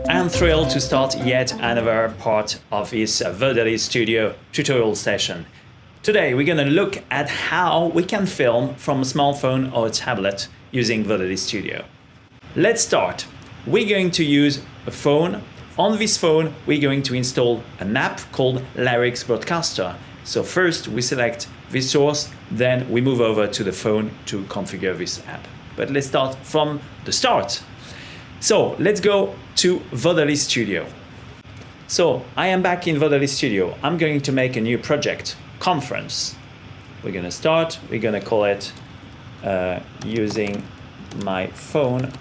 I'm thrilled to start yet another part of this Vodalys Studio tutorial session. Today we're going to look at how we can film from a smartphone or a tablet using Vodalys Studio. Let's start. We're going to use a phone. On this phone we're going to install an app called Larix Broadcaster. So first we select this source, then we move over to the phone to configure this app. But let's start from the start. So let's go to Vodalys Studio. So I am back in Vodalys Studio. I'm going to make a new project, conference. We're going to start, we're going to call it using my phone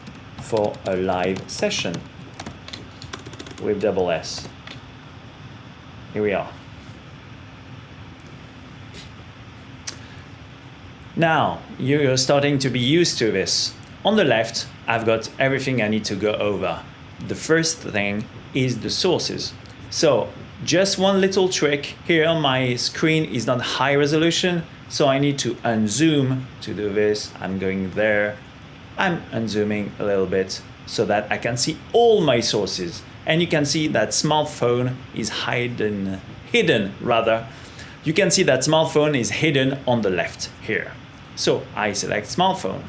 for a live session with double S. Here we are. Now you're starting to be used to this. On the left, I've got everything I need to go over. The first thing is the sources. So just one little trick here on my screen is not high resolution, so I need to unzoom to do this. I'm going there. I'm unzooming a little bit so that I can see all my sources. And you can see that smartphone is hidden. You can see that smartphone is hidden on the left here. So I select smartphone.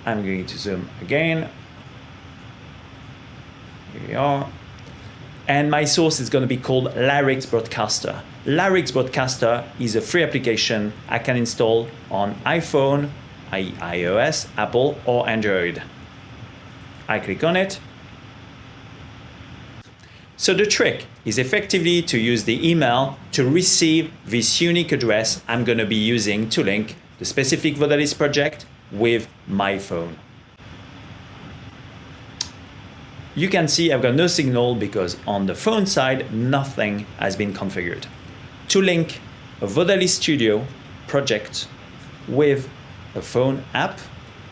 I'm going to zoom again. Here we are. And my source is going to be called Larix Broadcaster. Larix Broadcaster is a free application I can install on iPhone, iOS, Apple, or Android. I click on it. So the trick is effectively to use the email to receive this unique address I'm going to be using to link the specific Vodalys project with my phone. You can see I've got no signal because on the phone side, nothing has been configured. To link a Vodalys Studio project with a phone app,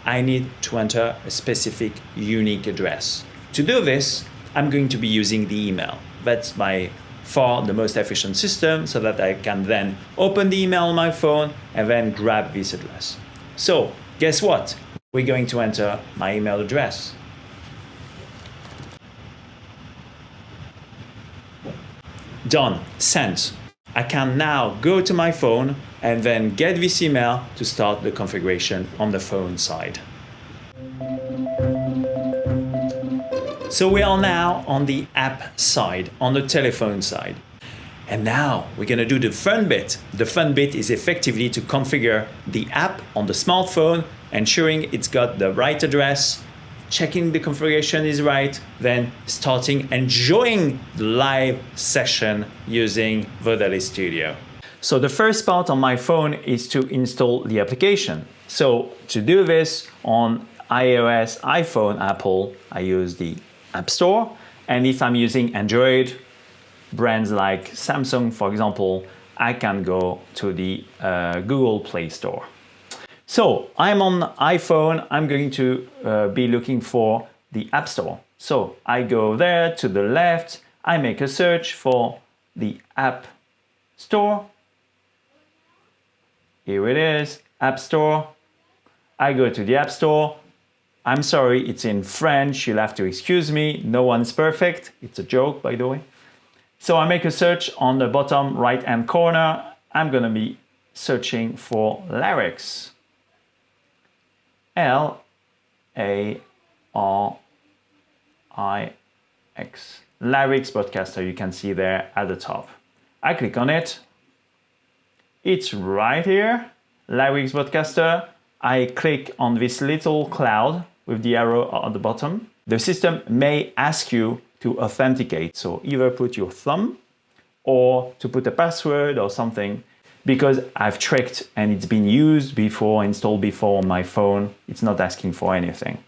I need to enter a specific unique address. To do this, I'm going to be using the email. That's by far the most efficient system so that I can then open the email on my phone and then grab this address. So guess what? We're going to enter my email address. Done, sent. I can now go to my phone and then get this email to start the configuration on the phone side. So we are now on the app side, on the telephone side. And now we're going to do the fun bit. The fun bit is effectively to configure the app on the smartphone, ensuring it's got the right address, checking the configuration is right, then starting enjoying the live session using Vodalys Studio. So the first part on my phone is to install the application. So to do this on iOS, iPhone, Apple, I use the App Store. And if I'm using Android, brands like Samsung, for example, I can go to the Google Play Store. So I'm on iPhone, I'm going to be looking for the App Store. So I go there to the left, I make a search for the App Store. Here it is, App Store. I go to the App Store. I'm sorry, it's in French, you'll have to excuse me, no one's perfect. It's a joke, by the way. So I make a search on the bottom right-hand corner. I'm gonna be searching for Larix. L-A-R-I-X. Larix Broadcaster, you can see there at the top. I click on it. It's right here, Larix Broadcaster. I click on this little cloud with the arrow at the bottom. The system may ask you to authenticate. So either put your thumb or to put a password or something, because I've tricked and it's been used before, installed before on my phone. It's not asking for anything.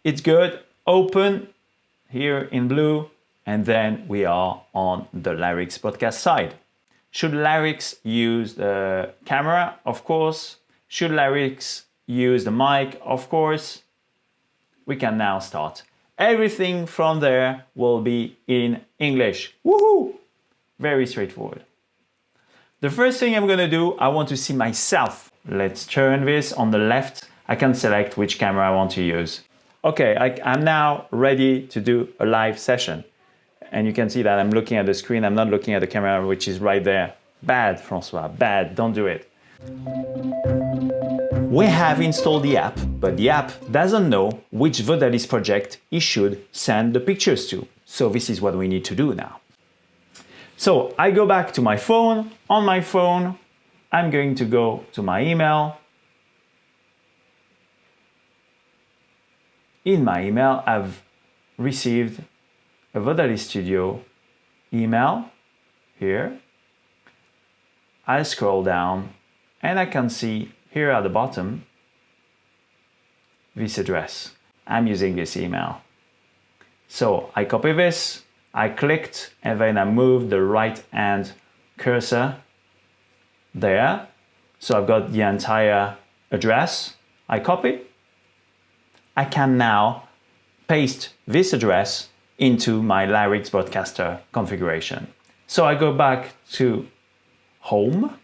It's good. Open here in blue, and then we are on the Larix podcast side. Should Larix use the camera? Of course. Should Larix use the mic? Of course. We can now start. Everything from there will be in English. Woohoo! Very straightforward. The first thing I'm going to do, I want to see myself. let's turn this. On the left, I can select which camera I want to use. Okay, I'm now ready to do a live session. And you can see that I'm looking at the screen, I'm not looking at the camera, which is right there. Bad, Francois, bad, don't do it. We have installed the app, but the app doesn't know which Vodalys project it should send the pictures to. So this is what we need to do now. So I go back to my phone. On my phone, I'm going to go to my email. In my email, I've received a Vodalys Studio email here. I scroll down and I can see here at the bottom this address. I'm using this email. So I copy this, I clicked, and then I moved the right hand cursor there. So I've got the entire address. I copy. I can now paste this address into my Larix Broadcaster configuration. So I go back to Home.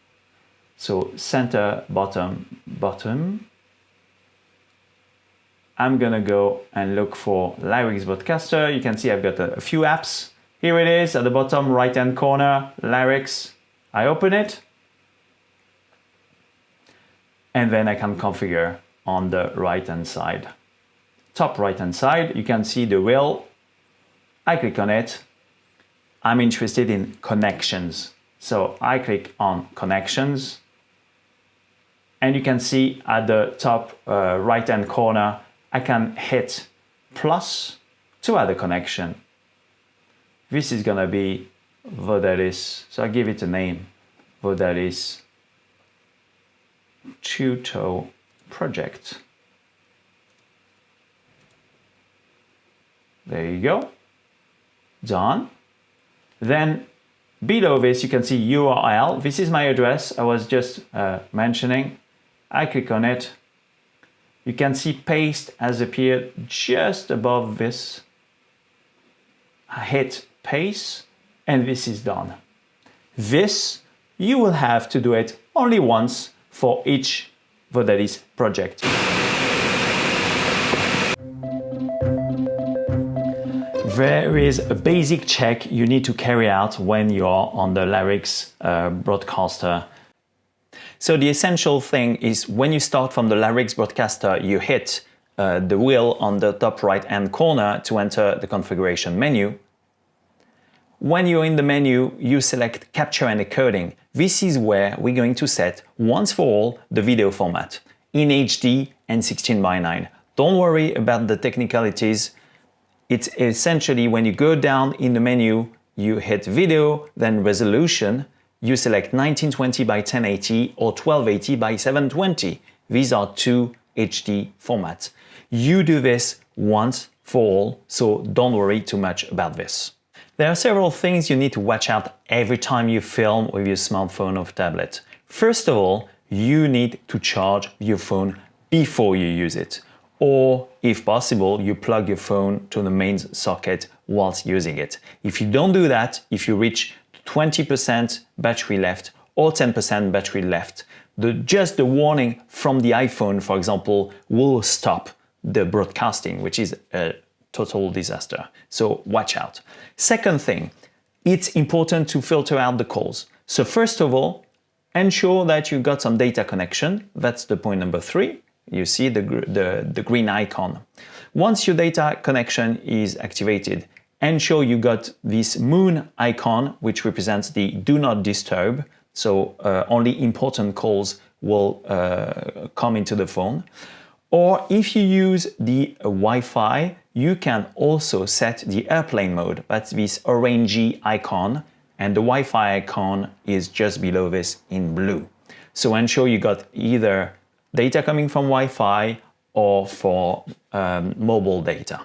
So center, bottom. I'm gonna go and look for Larix Broadcaster. You can see I've got a few apps. Here it is at the bottom right hand corner, Larix. I open it. And then I can configure on the right hand side. Top right hand side, you can see the wheel. I click on it. I'm interested in connections. So I click on connections. And you can see at the top right hand corner, I can hit plus to add a connection. This is gonna be Vodalys, so I give it a name, Vodalys Tuto project. There you go, done. Then below this, you can see URL. This is my address I was just mentioning. I click on it. You can see paste has appeared just above this. I hit paste and this is done. This, you will have to do it only once for each Vodalys project. There is a basic check you need to carry out when you're on the Larix Broadcaster. So the essential thing is when you start from the Larix Broadcaster, you hit the wheel on the top right hand corner to enter the configuration menu. When you're in the menu, you select Capture and Encoding. This is where we're going to set once for all the video format in HD and 16:9. Don't worry about the technicalities. It's essentially when you go down in the menu, you hit Video, then Resolution. You select 1920 by 1080 or 1280 by 720. These are two HD formats. You do this once for all, so don't worry too much about this. There are several things you need to watch out every time you film with your smartphone or tablet. First of all, you need to charge your phone before you use it. Or, if possible, you plug your phone to the main socket whilst using it. If you don't do that, if you reach 20% battery left or 10% battery left, just the warning from the iPhone, for example, will stop the broadcasting, which is a total disaster. So watch out. Second thing, it's important to filter out the calls. So first of all, ensure that you've got some data connection. That's the point number 3. You see the green icon. Once your data connection is activated, ensure you got this moon icon, which represents the do not disturb. So only important calls will come into the phone. Or if you use the Wi-Fi, you can also set the airplane mode. That's this orangey icon, and the Wi-Fi icon is just below this in blue. So ensure you got either data coming from Wi-Fi or for mobile data.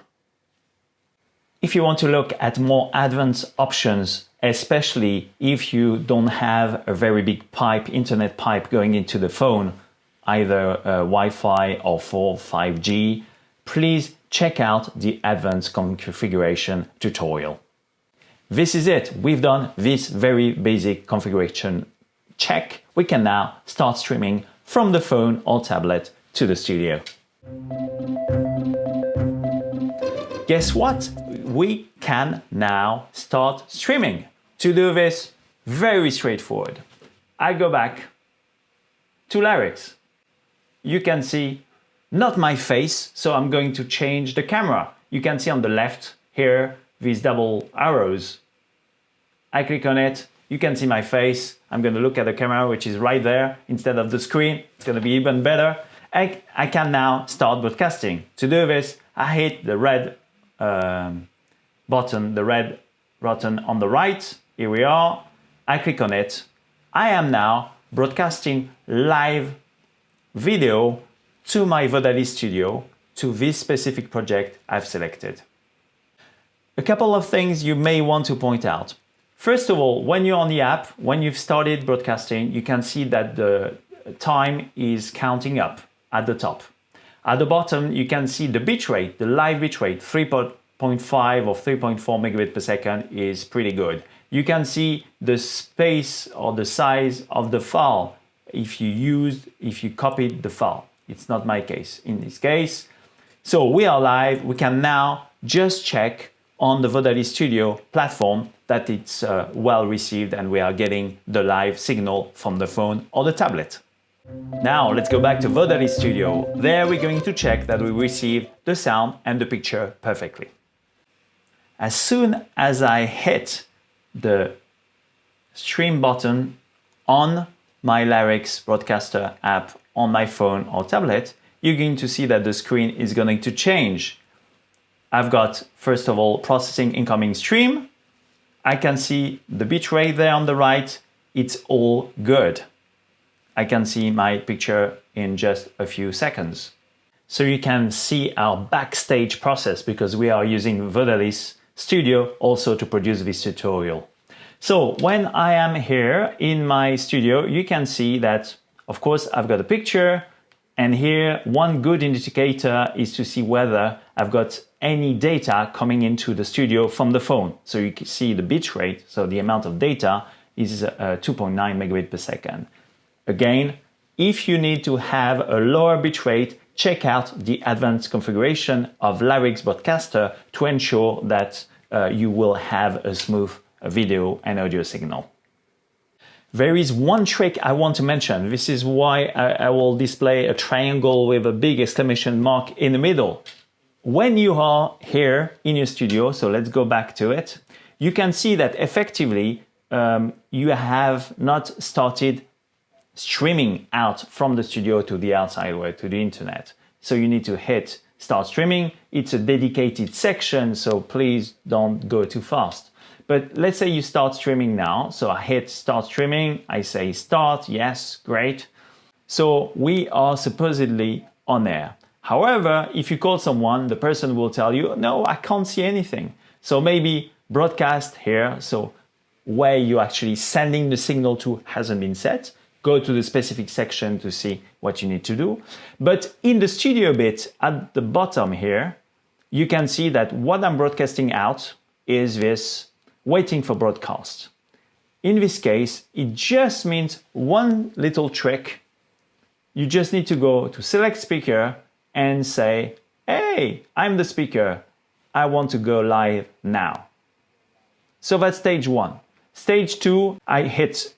If you want to look at more advanced options, especially if you don't have a very big pipe, internet pipe going into the phone, either Wi-Fi or 5G, please check out the advanced configuration tutorial. This is it. We've done this very basic configuration check. We can now start streaming from the phone or tablet to the studio. Guess what? We can now start streaming. To do this, very straightforward. I go back to Larix. You can see not my face, so I'm going to change the camera. You can see on the left here these double arrows. I click on it, you can see my face. I'm going to look at the camera, which is right there instead of the screen. It's going to be even better. I can now start broadcasting. To do this, I hit the red button on the right. Here we are. I click on it. I am now broadcasting live video to my Vodalys Studio, to this specific project I've selected. A couple of things you may want to point out. First of all, when you're on the app, when you've started broadcasting, you can see that the time is counting up at the top. At the bottom, you can see the bitrate, the live bitrate, 3.5 or 3.4 megabit per second is pretty good. You can see the space or the size of the file if you copied the file. It's not my case in this case. So we are live. We can now just check on the Vodalys Studio platform that it's well received and we are getting the live signal from the phone or the tablet. Now let's go back to Vodalys Studio. There we're going to check that we receive the sound and the picture perfectly. As soon as I hit the stream button on my Larix Broadcaster app on my phone or tablet, you're going to see that the screen is going to change. I've got, first of all, processing incoming stream. I can see the bitrate there on the right. It's all good. I can see my picture in just a few seconds. So you can see our backstage process because we are using Vodalys Studio also to produce this tutorial. So when I am here in my studio, you can see that, of course, I've got a picture, and here one good indicator is to see whether I've got any data coming into the studio from the phone. So you can see the bitrate, so the amount of data is 2.9 megabit per second. Again, if you need to have a lower bitrate, check out the advanced configuration of Larix Broadcaster to ensure that you will have a smooth video and audio signal. There is one trick I want to mention. This is why I will display a triangle with a big exclamation mark in the middle. When you are here in your studio, so let's go back to it, you can see that effectively you have not started streaming out from the studio to the outside world, to the internet. So you need to hit start streaming. It's a dedicated section, so please don't go too fast. But let's say you start streaming now. So I hit start streaming. I say start. Yes, great. So we are supposedly on air. However, if you call someone, the person will tell you, no, I can't see anything. So maybe broadcast here. So where you're actually sending the signal to hasn't been set. Go to the specific section to see what you need to do. But in the studio bit at the bottom here, you can see that what I'm broadcasting out is this waiting for broadcast. In this case, it just means one little trick. You just need to go to select speaker and say, hey, I'm the speaker. I want to go live now. So that's stage one. Stage two, I hit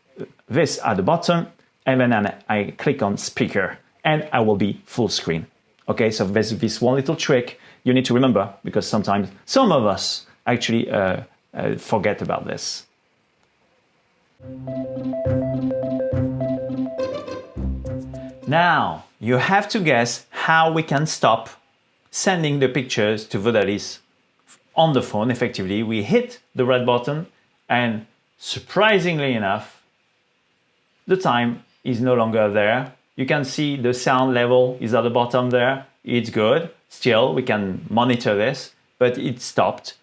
this at the bottom and then I click on speaker and I will be full screen. Okay, so there's this one little trick you need to remember because sometimes some of us actually forget about this. Now, you have to guess how we can stop sending the pictures to Vodalys on the phone effectively. We hit the red button and surprisingly enough, the time is no longer there. You can see the sound level is at the bottom there. It's good. Still, we can monitor this, but it stopped.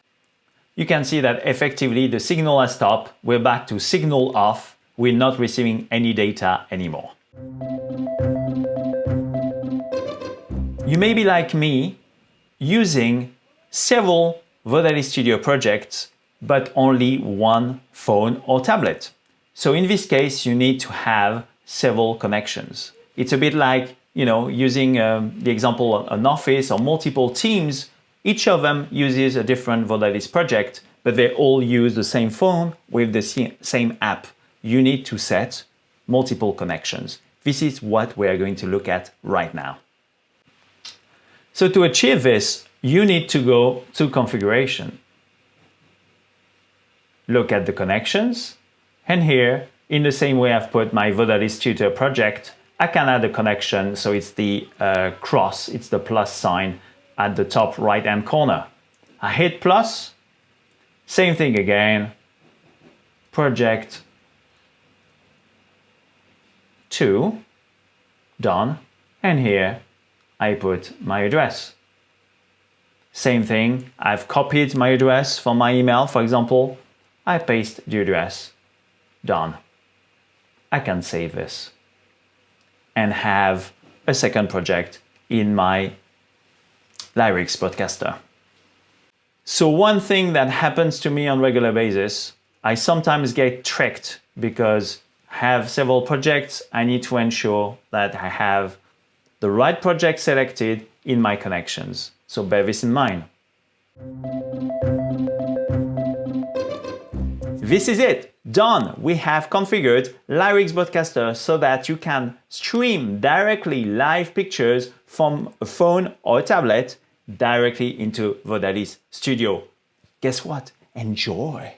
You can see that effectively the signal has stopped. We're back to signal off. We're not receiving any data anymore. You may be like me, using several Vodalys Studio projects, but only one phone or tablet. So in this case, you need to have several connections. It's a bit like, using the example of an office or multiple teams. Each of them uses a different Vodalys project, but they all use the same phone with the same app. You need to set multiple connections. This is what we are going to look at right now. So to achieve this, you need to go to configuration. Look at the connections, and here, in the same way I've put my Vodalys Studio project, I can add a connection, so it's the cross, it's the plus sign at the top right-hand corner. I hit plus, same thing again, project 2, done, and here I put my address. Same thing, I've copied my address from my email, for example, I paste the address, done. I can save this and have a second project in my Larix Broadcaster. So one thing that happens to me on a regular basis, I sometimes get tricked because I have several projects. I need to ensure that I have the right project selected in my connections. So bear this in mind. This is it. Done. We have configured Larix Broadcaster so that you can stream directly live pictures from a phone or a tablet directly into Vodalys Studio. Guess what? Enjoy!